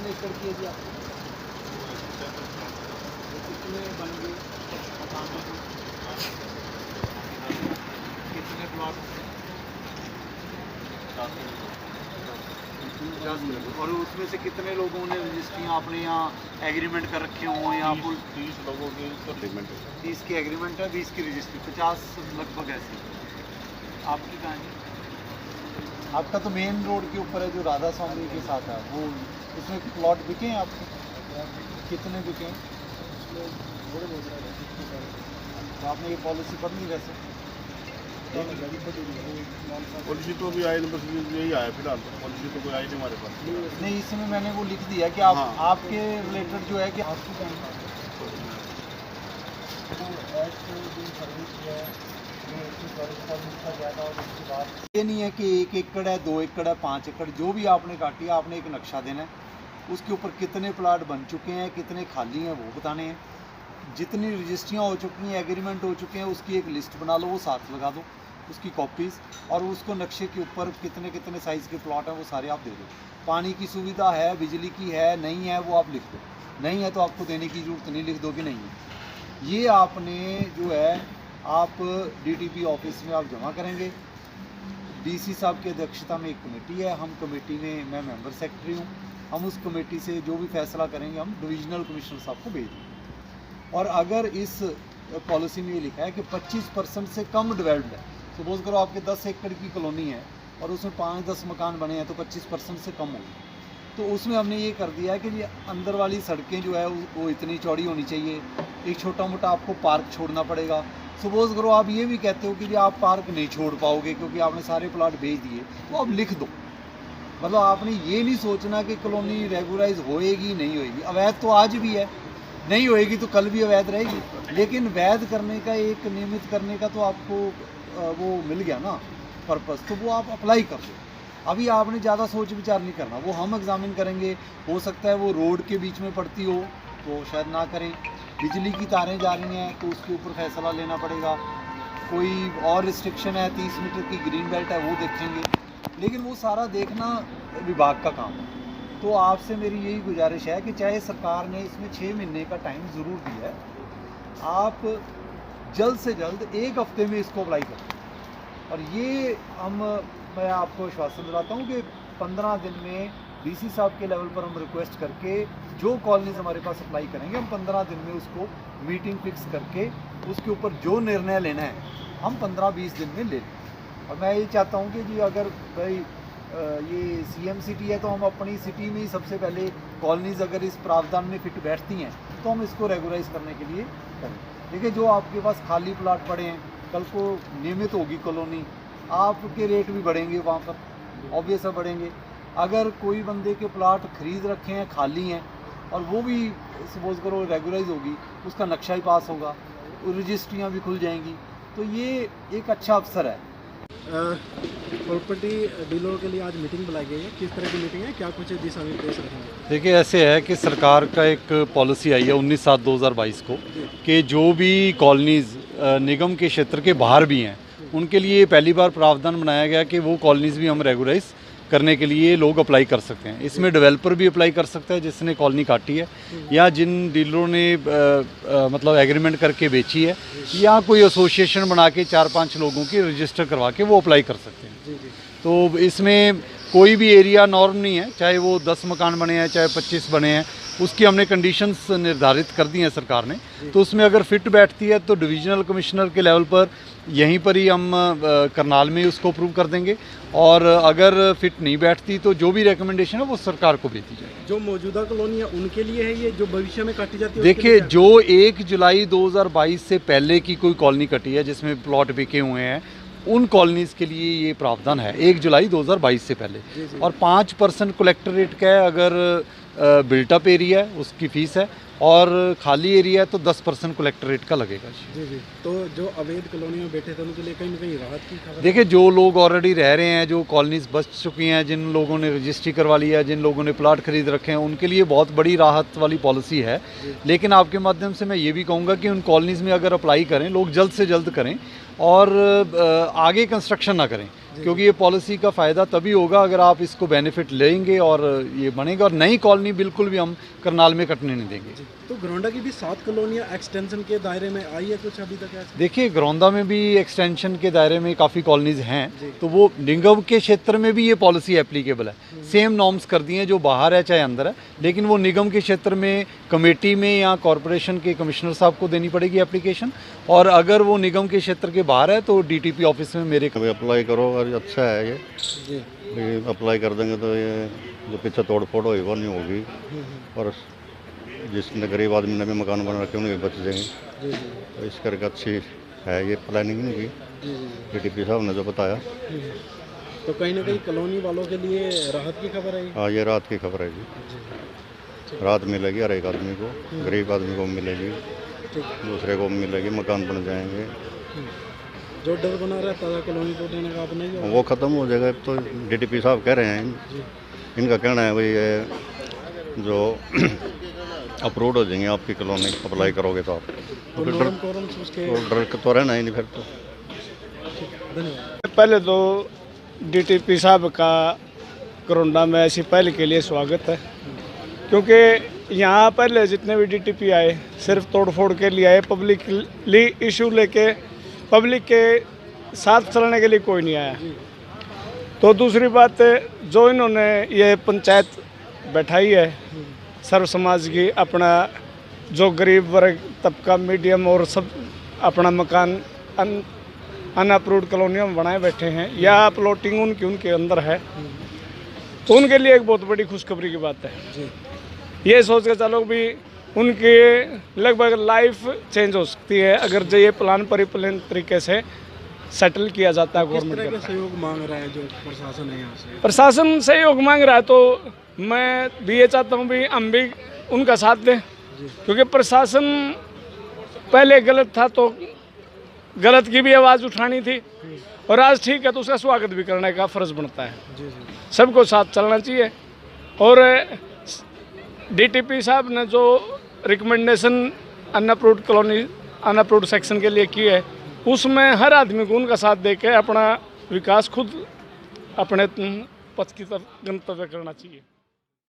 कितने एकड़ की है जी आपकी? तो कितने बन गए मकान में? कितने प्लॉट? 50 लोग। और उसमें से कितने लोगों ने रजिस्ट्रियाँ अपने यहाँ एग्रीमेंट कर रखे हों या फुल? 30 लोगों की एग्रीमेंट है। 30 की एग्रीमेंट है, 20 की रजिस्ट्री, 50 लगभग ऐसे। आपकी कहानी? आपका तो मेन रोड के ऊपर है जो राधा स्वामी के साथ है, वो उसमें प्लॉट बिके हैं आपके? कितने बिके हैं? तो आपने ये पॉलिसी पढ़ ली वैसे? पॉलिसी तो अभी आई नहीं, बस यही आया फिलहाल, तो पॉलिसी तो कोई आई नहीं हमारे पास। नहीं, इसमें मैंने वो लिख दिया कि आप हाँ। आपके रिलेटेड जो है कि आपकी ये नहीं है कि 1 एकड़ है, 2 एकड़ है, 5 एकड़, जो भी आपने काटी है आपने एक नक्शा देना है, उसके ऊपर कितने प्लाट बन चुके हैं, कितने खाली हैं वो बताने हैं, जितनी रजिस्ट्रियाँ हो चुकी हैं, एग्रीमेंट हो चुके हैं, उसकी एक लिस्ट बना लो, वो साथ लगा दो, उसकी कॉपीज़, और उसको नक्शे के ऊपर कितने कितने साइज़ के प्लॉट हैं वो सारे आप दे दो। पानी की सुविधा है, बिजली की है, नहीं है, वो आप लिख दो। नहीं है तो आपको देने की ज़रूरत नहीं, लिख दो कि नहीं है। ये आपने जो है आप डीटीपी ऑफिस में आप जमा करेंगे। डीसी साहब की अध्यक्षता में एक कमेटी है, हम कमेटी में मैं मेंबर सेक्रेटरी हूँ। हम उस कमेटी से जो भी फैसला करेंगे हम डिविजनल कमिश्नर साहब को भेज देंगे। और अगर इस पॉलिसी में ये लिखा है कि 25% से कम डेवलप्ड है, सपोज करो आपके 10 एकड़ की कॉलोनी है और उसमें 5-10 मकान बने हैं तो 25% से कम होगी, तो उसमें हमने ये कर दिया है कि ये अंदर वाली सड़कें जो है वो इतनी चौड़ी होनी चाहिए, एक छोटा मोटा आपको पार्क छोड़ना पड़ेगा। सपोज करो आप ये भी कहते हो कि आप पार्क नहीं छोड़ पाओगे क्योंकि आपने सारे प्लाट भेज दिए, तो आप लिख दो। मतलब आपने ये नहीं सोचना कि कॉलोनी रेगुलराइज होएगी नहीं होएगी। अवैध तो आज भी है, नहीं होएगी तो कल भी अवैध रहेगी, लेकिन वैध करने का एक नियमित करने का तो आपको वो मिल गया ना पर्पस, तो वो आप अप्लाई कर दो। अभी आपने ज़्यादा सोच विचार नहीं करना, वो हम एग्जामिन करेंगे। हो सकता है वो रोड के बीच में पड़ती हो तो शायद ना करें, बिजली की तारें जा रही हैं तो उसके ऊपर फैसला लेना पड़ेगा, कोई और रिस्ट्रिक्शन है 30 मीटर की ग्रीन बेल्ट है वो देखेंगे, लेकिन वो सारा देखना विभाग का काम है। तो आपसे मेरी यही गुजारिश है कि चाहे सरकार ने इसमें 6 महीने का टाइम ज़रूर दिया है, आप जल्द से जल्द 1 हफ्ते में इसको अप्लाई करें। और ये मैं आपको आश्वासन दिलाता हूँ कि 15 दिन में डीसी साहब के लेवल पर हम रिक्वेस्ट करके जो कॉलोनीज हमारे पास अप्लाई करेंगे, हम 15 दिन में उसको मीटिंग फिक्स करके उसके ऊपर जो निर्णय लेना है हम 15-20 दिन में ले लें। और मैं ये चाहता हूँ कि जी अगर भाई ये सीएम सिटी है तो हम अपनी सिटी में ही सबसे पहले कॉलोनीज अगर इस प्रावधान में फिट बैठती हैं तो हम इसको रेगुलाइज करने के लिए करें। देखिए जो आपके पास खाली प्लाट पड़े हैं, कल को नियमित होगी कॉलोनी, आपके रेट भी बढ़ेंगे वहाँ पर, ऑब्वियस है बढ़ेंगे। अगर कोई बंदे के प्लाट खरीद रखे हैं खाली हैं और वो भी सपोज करो रेगुलाइज होगी, उसका नक्शा ही पास होगा, रजिस्ट्रियाँ भी खुल जाएंगी, तो ये एक अच्छा अवसर है। प्रॉपर्टी डीलरों के लिए आज मीटिंग बुलाई गई है, किस तरह की मीटिंग है, क्या कुछ दिशा निर्देश रखेंगे? देखिए ऐसे है कि सरकार का एक पॉलिसी आई है 19/7/2022 को कि जो भी कॉलोनीज़ निगम के क्षेत्र के बाहर भी हैं उनके लिए पहली बार प्रावधान बनाया गया कि वो कॉलोनीज़ भी हम रेगुलाइज करने के लिए लोग अप्लाई कर सकते हैं। इसमें डेवलपर भी अप्लाई कर सकता है जिसने कॉलोनी काटी है, या जिन डीलरों ने मतलब एग्रीमेंट करके बेची है, या कोई एसोसिएशन बना के 4-5 लोगों की रजिस्टर करवा के वो अप्लाई कर सकते हैं। तो इसमें कोई भी एरिया नॉर्म नहीं है, चाहे वो 10 मकान बने हैं चाहे 25 बने हैं, उसकी हमने कंडीशंस निर्धारित कर दी हैं सरकार ने। तो उसमें अगर फिट बैठती है तो डिविजनल कमिश्नर के लेवल पर यहीं पर ही हम करनाल में उसको अप्रूव कर देंगे, और अगर फिट नहीं बैठती तो जो भी रिकमेंडेशन है वो सरकार को भेजी जाएगी। जो मौजूदा कॉलोनी है उनके लिए है ये, जो भविष्य में काटी जाती है? देखिए जो 1 जुलाई 2022 से पहले की कोई कॉलोनी कटी है जिसमें प्लॉट बिके हुए हैं, उन कॉलोनीज़ के लिए ये प्रावधान है 1 जुलाई 2022 से पहले। और 5% कलेक्टर रेट का है अगर बिल्टअप एरिया है उसकी फ़ीस है, और खाली एरिया है तो 10% कलेक्टर रेट का लगेगा। जी। तो जो अवैध कॉलोनी में बैठे थे उनके लिए कहीं ना कहीं राहत की खबर? देखिए जो लोग ऑलरेडी रह रहे हैं, जो कॉलोनीज़ बच चुकी हैं, जिन लोगों ने रजिस्ट्री करवा लिया है, जिन लोगों ने प्लाट खरीद रखे हैं, उनके लिए बहुत बड़ी राहत वाली पॉलिसी है। लेकिन आपके माध्यम से मैं ये भी कहूँगा कि उन कॉलोनीज़ में अगर अप्लाई करें लोग जल्द से जल्द करें और आगे कंस्ट्रक्शन ना करें, क्योंकि ये पॉलिसी का फ़ायदा तभी होगा अगर आप इसको बेनिफिट लेंगे और ये बनेगा। और नई कॉलोनी बिल्कुल भी हम करनाल में कटने नहीं देंगे। तो घरौंडा की भी 7 कॉलोनियाँ एक्सटेंशन के दायरे में आई है कुछ अभी तक ऐसा? देखिए, घरौंदा में भी एक्सटेंशन के दायरे में काफ़ी कॉलोनीज़ हैं, तो वो निगम के क्षेत्र में भी ये पॉलिसी एप्लीकेबल है। सेम नॉर्म्स कर दिए हैं, जो बाहर है चाहे अंदर है, लेकिन वो निगम के क्षेत्र में कमेटी में या कॉरपोरेशन के कमिश्नर साहब को देनी पड़ेगी एप्लीकेशन, और अगर वो निगम के क्षेत्र के बाहर है तो डीटीपी ऑफिस में मेरे अभी अप्लाई करो और अच्छा है ये जी। अप्लाई कर देंगे तो ये जो पीछे तोड़ फोड़ हुई वो नहीं होगी, और जिसने गरीब आदमी ने भी मकान बना रखे उन्हें भी बच जाएंगे। जी जी तो इस करके अच्छी है ये प्लानिंग इनकी, जी जी। डीटीपी साहब ने जो बताया। तो कहीं ना कहीं कॉलोनी वालों के लिए राहत की खबर है ये? हाँ, ये रात की खबर है जी, जी। रात मिलेगी हर एक आदमी को, गरीब आदमी को मिलेगी, ठीक। दूसरे को मिलेगी, मकान बन जाएंगे। जो डर बना रहता था कॉलोनी को देने का, अब नहीं होगा? वो ख़त्म हो जाएगा। अब तो डीटीपी साहब कह रहे हैं, जी। इनका कहना है भाई ये जो अप्रूव हो जाएंगे आपकी कॉलोनी अप्लाई करोगे तो आप, तो फिर नॉर्म कोरम्स उसके डर तो रहना ही नहीं फिर तो। धन्यवाद। पहले तो डीटीपी साहब का घरौंडा में ऐसी पहल के लिए स्वागत है, क्योंकि यहाँ पहले जितने भी डीटीपी आए सिर्फ तोड़ फोड़ के लिए आए, पब्लिकली इशू लेके पब्लिक के साथ चलने के लिए कोई नहीं आया। तो दूसरी बात, जो इन्होंने ये पंचायत बैठाई है सर्व समाज की, अपना जो गरीब वर्ग तबका मीडियम और सब अपना मकान अनअप्रूव्ड कॉलोनियों में बनाए बैठे हैं या प्लॉटिंग उनके अंदर है, तो उनके लिए एक बहुत बड़ी खुशखबरी की बात है। जी। ये सोच के चलो भी उनके लगभग लाइफ चेंज हो सकती है अगर जो ये प्लान परिप्लान तरीके से सेटल किया जाता है। किस तरह गवर्नमेंट का का सहयोग मांग रहा है जो प्रशासन है यहाँ से? प्रशासन सहयोग मांग रहा है, तो मैं भी ये चाहता हूँ भी हम भी उनका साथ दें, क्योंकि प्रशासन पहले गलत था तो गलत की भी आवाज़ उठानी थी, और आज ठीक है तो उसका स्वागत भी करने का फ़र्ज़ बनता है। जी जी। सबको साथ चलना चाहिए। और डीटीपी साहब ने जो recommendation unapproved colony unapproved section के लिए की है, उसमें हर आदमी को उनका साथ देकर अपना विकास खुद अपने पथ की तरफ गंतव्य करना चाहिए।